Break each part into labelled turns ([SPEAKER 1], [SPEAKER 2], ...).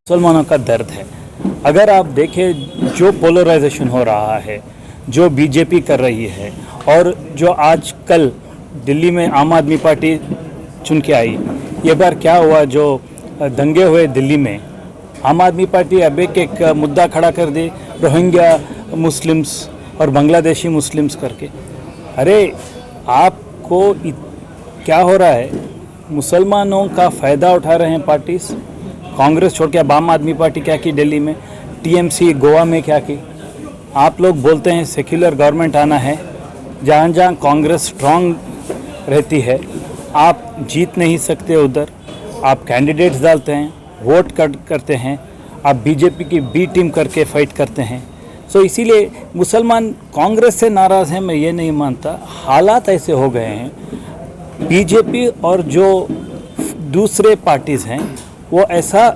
[SPEAKER 1] मुसलमानों का दर्द है। अगर आप देखें जो पोलराइजेशन हो रहा है, जो बीजेपी कर रही है और जो आज कल दिल्ली में आम आदमी पार्टी चुन के आई, ये बार क्या हुआ, जो दंगे हुए दिल्ली में, आम आदमी पार्टी अब एक मुद्दा खड़ा कर दी, रोहिंग्या मुस्लिम्स और बांग्लादेशी मुस्लिम्स करके। अरे आपको क्या हो रहा है, मुसलमानों का फ़ायदा उठा रहे हैं पार्टीज। कांग्रेस छोड़ के अब आम आदमी पार्टी क्या की दिल्ली में, टीएमसी गोवा में क्या की। आप लोग बोलते हैं सेक्युलर गवर्नमेंट आना है, जहाँ जहाँ कांग्रेस स्ट्रांग रहती है आप जीत नहीं सकते, उधर आप कैंडिडेट्स डालते हैं, वोट करते हैं, आप बीजेपी की बी टीम करके फाइट करते हैं। सो इसीलिए मुसलमान कांग्रेस से नाराज़ हैं, मैं ये नहीं मानता। हालात ऐसे हो गए हैं, बीजेपी और जो दूसरे पार्टीज़ हैं वो ऐसा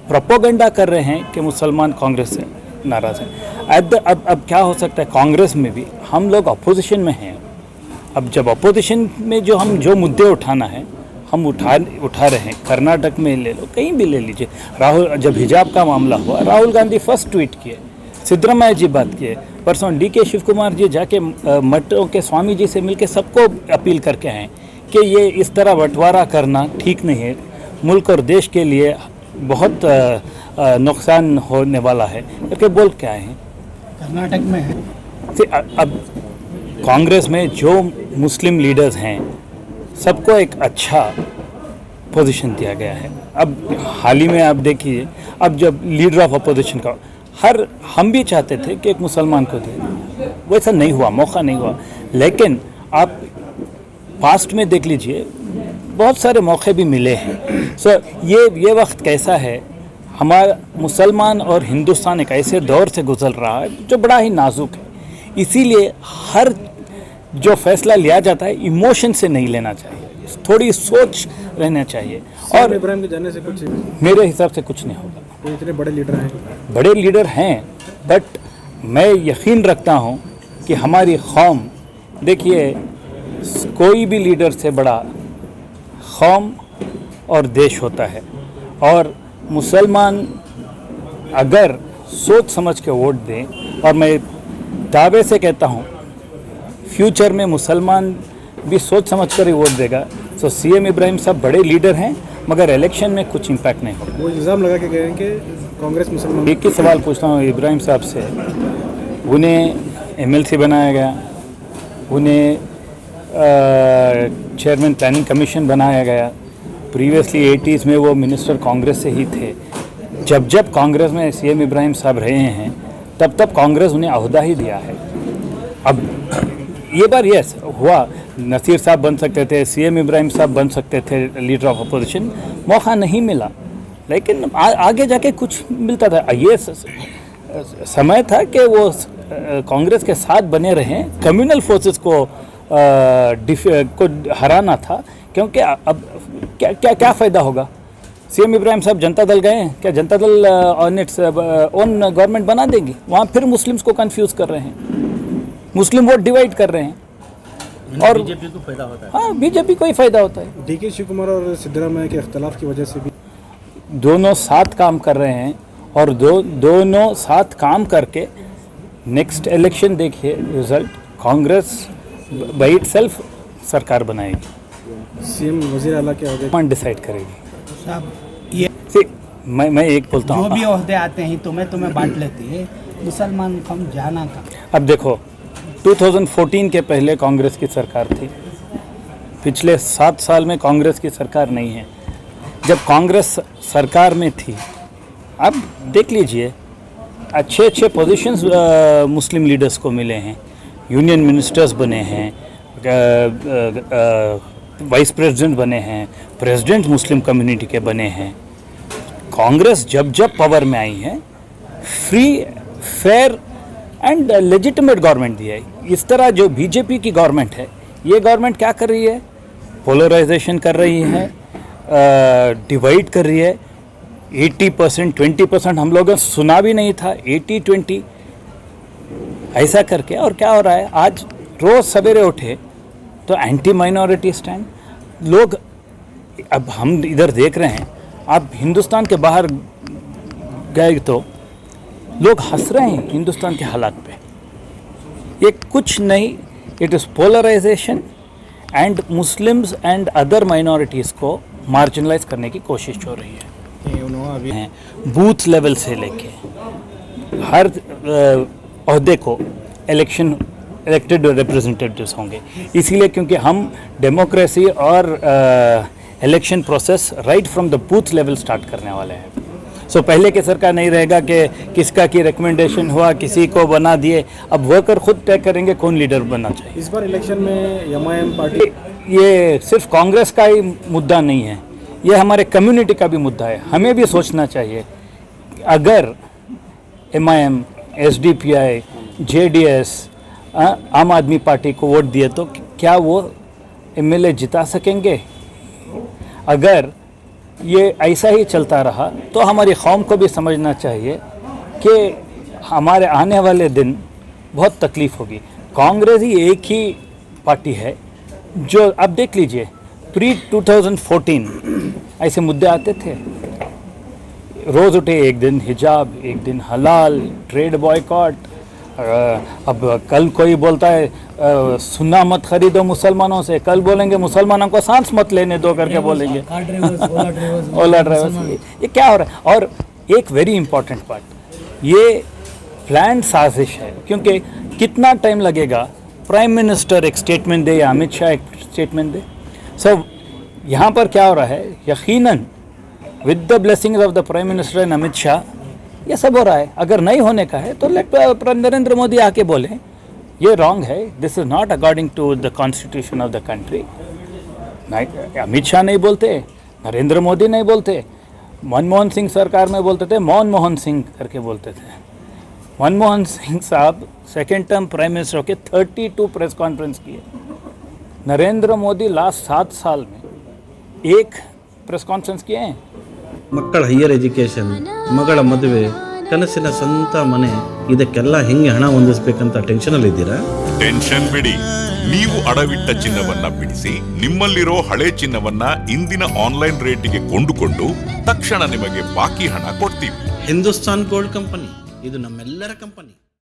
[SPEAKER 1] प्रोपोगंडा कर रहे हैं कि मुसलमान कांग्रेस से नाराज़ हैं। अब क्या हो सकता है, कांग्रेस में भी हम लोग अपोजिशन में हैं। अब जब अपोजिशन में जो मुद्दे उठाना है हम उठा रहे हैं, कर्नाटक में ले लो, कहीं भी ले लीजिए। राहुल, जब हिजाब का मामला हुआ, राहुल गांधी फर्स्ट ट्वीट किए, सिद्धरामैया जी बात किए, परसों डीके शिव कुमार जी जाके मठों के स्वामी जी से मिलके सबको अपील करके आए कि ये इस तरह बंटवारा करना ठीक नहीं है, मुल्क और देश के लिए बहुत नुकसान होने वाला है करके बोल के आए हैं।
[SPEAKER 2] कर्नाटक में है।
[SPEAKER 1] अब कांग्रेस में जो मुस्लिम लीडर्स हैं सबको एक अच्छा पोजीशन दिया गया है। अब हाल ही में आप देखिए, अब जब लीडर ऑफ अपोजिशन का हम भी चाहते थे कि एक मुसलमान को दे, वैसा नहीं हुआ, मौका नहीं हुआ। लेकिन आप पास्ट में देख लीजिए, बहुत सारे मौके भी मिले हैं। सो ये वक्त कैसा है, हमारा मुसलमान और हिंदुस्तान एक ऐसे दौर से गुजर रहा है जो बड़ा ही नाजुक है। इसीलिए हर जो फैसला लिया जाता है इमोशन से नहीं लेना चाहिए, थोड़ी सोच रहना चाहिए। और
[SPEAKER 3] इब्राहिम के जाने से कुछ
[SPEAKER 1] मेरे हिसाब से कुछ नहीं होगा।
[SPEAKER 3] तो इतने बड़े लीडर हैं,
[SPEAKER 1] बट मैं यकीन रखता हूँ कि हमारी कौम, देखिए कोई भी लीडर से बड़ा कौम और देश होता है। और मुसलमान अगर सोच समझ के वोट दें, और मैं दावे से कहता हूँ फ्यूचर में मुसलमान भी सोच समझ कर ही वोट देगा। सो सीएम इब्राहिम साहब बड़े लीडर हैं, मगर इलेक्शन में कुछ इम्पैक्ट नहीं होगा।
[SPEAKER 3] वो इल्ज़ाम लगा के गए हैं कि कांग्रेस मुसलमान।
[SPEAKER 1] एक ही सवाल पूछता हूँ इब्राहिम साहब से, उन्हें एमएलसी बनाया गया, उन्हें चेयरमैन प्लानिंग कमीशन बनाया गया, प्रीवियसली 80s में वो मिनिस्टर कांग्रेस से ही थे। जब कांग्रेस में सीएम इब्राहिम साहब रहे हैं तब कांग्रेस उन्हें अहदा ही दिया है। अब ये बार यस हुआ, नसीर साहब बन सकते थे, सीएम इब्राहिम साहब बन सकते थे लीडर ऑफ अपोजिशन, मौका नहीं मिला। लेकिन आगे जाके कुछ मिलता था। ये समय था कि वो कांग्रेस के साथ बने रहें, कम्युनल फोर्सेस को हराना था। क्योंकि अब क्या फ़ायदा होगा, सीएम इब्राहिम साहब जनता दल गए, क्या Janata Dal on its own government बना देगी? वहाँ फिर मुस्लिम्स को कंफ्यूज कर रहे हैं, मुस्लिम वोट डिवाइड कर रहे हैं, और
[SPEAKER 2] बीजेपी को फायदा होता है।
[SPEAKER 1] हाँ, बीजेपी को ही फायदा होता है।
[SPEAKER 3] डीके शिव कुमार और सिद्धरामैया के इख्तलाफ की वजह से भी
[SPEAKER 1] दोनों साथ काम कर रहे हैं, और दोनों साथ काम करके नेक्स्ट इलेक्शन देखिए रिजल्ट, कांग्रेस बाई इटसेल्फ सरकार बनाएगी,
[SPEAKER 3] सीएम वजीर आला के ओहदे
[SPEAKER 1] डिसाइड करेगी।
[SPEAKER 2] साहब ये
[SPEAKER 1] मैं एक बोलता हूँ,
[SPEAKER 2] जो भी ओहदे आते हैं तुम्हें बांट लेती है, मुसलमान कम जाना का।
[SPEAKER 1] अब देखो 2014 के पहले कांग्रेस की सरकार थी, पिछले 7 साल में कांग्रेस की सरकार नहीं है। जब कांग्रेस सरकार में थी, अब देख लीजिए अच्छे पोजीशंस मुस्लिम लीडर्स को मिले हैं, यूनियन मिनिस्टर्स बने हैं, वाइस प्रेसिडेंट बने हैं, प्रेसिडेंट मुस्लिम कम्युनिटी के बने हैं। कांग्रेस जब पावर में आई है, free fair and legitimate government दी है। इस तरह जो बीजेपी की गवर्नमेंट है, ये गवर्नमेंट क्या कर रही है, पोलराइजेशन कर रही है, डिवाइड कर रही है। 80% 20% हम लोगों ने सुना भी नहीं था, 80-20 ऐसा करके। और क्या हो रहा है, आज रोज़ सवेरे उठे तो एंटी माइनॉरिटी स्टैंड लोग। अब हम इधर देख रहे हैं, आप हिंदुस्तान के बाहर गए तो लोग हंस रहे हैं हिंदुस्तान के हालात पे। ये कुछ नहीं, it is polarisation and Muslims and other minorities को मार्जिनलाइज करने की कोशिश हो रही है।
[SPEAKER 3] उन्होंने अभी
[SPEAKER 1] हैं बूथ लेवल से लेके हर ओहदे को इलेक्टेड रिप्रेजेंटेटिव्स होंगे, इसीलिए क्योंकि हम डेमोक्रेसी और election process right from the booth level start करने वाले हैं। सो पहले के सरकार नहीं रहेगा कि किसका की रिकमेंडेशन हुआ, किसी को बना दिए। अब वर्कर खुद तय करेंगे कौन लीडर बनना चाहिए।
[SPEAKER 3] इस बार इलेक्शन में एमआईएम पार्टी
[SPEAKER 1] ये सिर्फ कांग्रेस का ही मुद्दा नहीं है, ये हमारे कम्युनिटी का भी मुद्दा है। हमें भी सोचना चाहिए, अगर एमआईएम, एसडीपीआई, जेडीएस, आम आदमी पार्टी को वोट दिए तो क्या वो एमएलए जिता सकेंगे? अगर ये ऐसा ही चलता रहा तो हमारी कौम को भी समझना चाहिए कि हमारे आने वाले दिन बहुत तकलीफ़ होगी। कांग्रेस ही एक ही पार्टी है जो, अब देख लीजिए, प्री 2014 ऐसे मुद्दे आते थे, रोज़ उठे, एक दिन हिजाब, एक दिन हलाल, ट्रेड बॉयकॉट। अब कल कोई बोलता है सुन्ना मत खरीदो मुसलमानों से, कल बोलेंगे मुसलमानों को सांस मत लेने दो करके बोलेंगे। ओला ड्राइवर्स, ये क्या हो रहा है? और एक वेरी इंपॉर्टेंट पार्ट, ये प्लान साजिश है, क्योंकि कितना टाइम लगेगा प्राइम मिनिस्टर एक स्टेटमेंट दे या अमित शाह एक स्टेटमेंट दे। सो यहाँ पर क्या हो रहा है, यकीनन with the blessings of the prime minister and Amit Shah ये सब हो रहा है। अगर नहीं होने का है तो नरेंद्र मोदी आके बोले ये रॉन्ग है, this is not according to the constitution of the country. Amit Shah नहीं बोलते, नरेंद्र मोदी नहीं बोलते, मनमोहन सिंह सरकार में बोलते थे, मनमोहन सिंह करके बोलते थे। मनमोहन सिंह साहब सेकेंड टर्म प्राइम मिनिस्टर के 32 प्रेस कॉन्फ्रेंस किए। नरेंद्र मोदी लास्ट 7 साल में एक प्रेस कॉन्फ्रेंस किए हैं।
[SPEAKER 4] ಮಕ್ಕಳ ಹೈಯರ್ ಎಜುಕೇಷನ್, ಮಗಳ ಮದುವೆ, ಕನಸಿನ ಸ್ವಂತ ಮನೆ, ಇದಕ್ಕೆಲ್ಲ ಹೆಂಗೆ ಹಣ ಹೊಂದಿಸ್ಬೇಕಂತ ಟೆನ್ಷನಲ್ಲಿ ಇದ್ದೀರಾ?
[SPEAKER 5] ಟೆನ್ಷನ್ ಬಿಡಿ, ನೀವು ಅಡವಿಟ್ಟ ಚಿನ್ನವನ್ನ ಬಿಡಿಸಿ ನಿಮ್ಮಲ್ಲಿರೋ ಹಳೆ ಚಿನ್ನವನ್ನ ಇಂದಿನ ಆನ್ಲೈನ್ ರೇಟಿಗೆ ಕೊಂಡುಕೊಂಡು ತಕ್ಷಣ ನಿಮಗೆ ಬಾಕಿ ಹಣ ಕೊಡ್ತೀವಿ.
[SPEAKER 4] ಹಿಂದೂಸ್ತಾನ್ ಗೋಲ್ಡ್ ಕಂಪನಿ, ಇದು ನಮ್ಮೆಲ್ಲರ ಕಂಪನಿ.